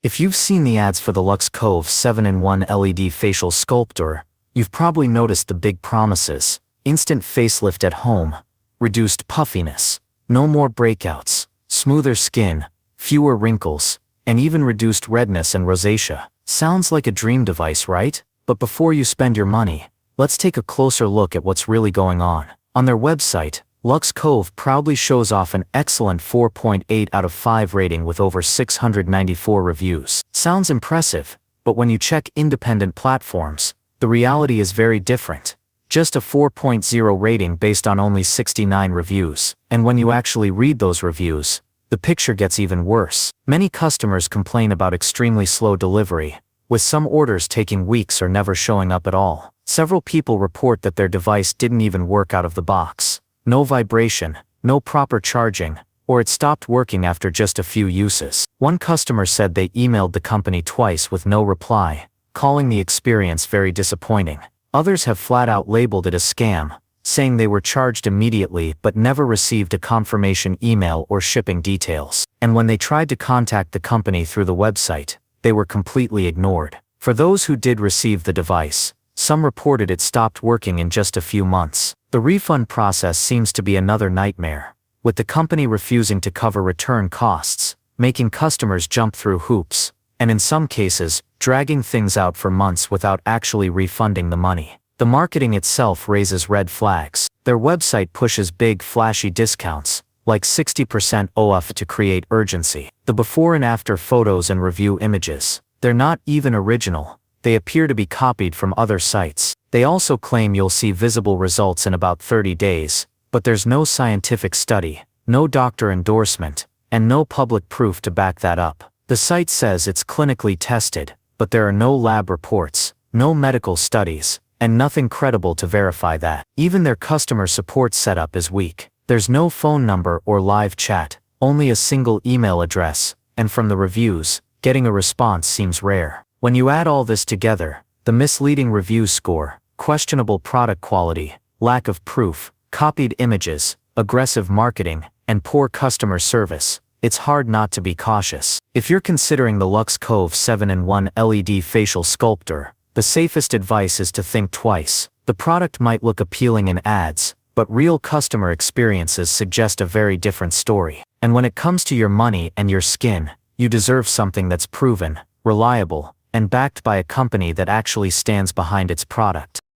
If you've seen the ads for the Lux Cove 7-in-1 LED Facial Sculptor, you've probably noticed the big promises: instant facelift at home, reduced puffiness, no more breakouts, smoother skin, fewer wrinkles, and even reduced redness and rosacea. Sounds like a dream device, right? But before you spend your money, let's take a closer look at what's really going on. On their website, Lux Cove proudly shows off an excellent 4.8 out of 5 rating with over 694 reviews. Sounds impressive, but when you check independent platforms, the reality is very different. Just a 4.0 rating based on only 69 reviews. And when you actually read those reviews, the picture gets even worse. Many customers complain about extremely slow delivery, with some orders taking weeks or never showing up at all. Several people report that their device didn't even work out of the box. No vibration, no proper charging, or it stopped working after just a few uses. One customer said they emailed the company twice with no reply, calling the experience very disappointing. Others have flat out labeled it a scam, saying they were charged immediately but never received a confirmation email or shipping details. And when they tried to contact the company through the website, they were completely ignored. For those who did receive the device, some reported it stopped working in just a few months. The refund process seems to be another nightmare, with the company refusing to cover return costs, making customers jump through hoops, and in some cases, dragging things out for months without actually refunding the money. The marketing itself raises red flags. Their website pushes big flashy discounts, like 60% off to create urgency. The before and after photos and review images, they're not even original. They appear to be copied from other sites. They also claim you'll see visible results in about 30 days, but there's no scientific study, no doctor endorsement, and no public proof to back that up. The site says it's clinically tested, but there are no lab reports, no medical studies, and nothing credible to verify that. Even their customer support setup is weak. There's no phone number or live chat, only a single email address, and from the reviews, getting a response seems rare. When you add all this together, the misleading review score, questionable product quality, lack of proof, copied images, aggressive marketing, and poor customer service, it's hard not to be cautious. If you're considering the Lux Cove 7-in-1 LED Facial Sculptor, the safest advice is to think twice. The product might look appealing in ads, but real customer experiences suggest a very different story. And when it comes to your money and your skin, you deserve something that's proven, reliable, and backed by a company that actually stands behind its product.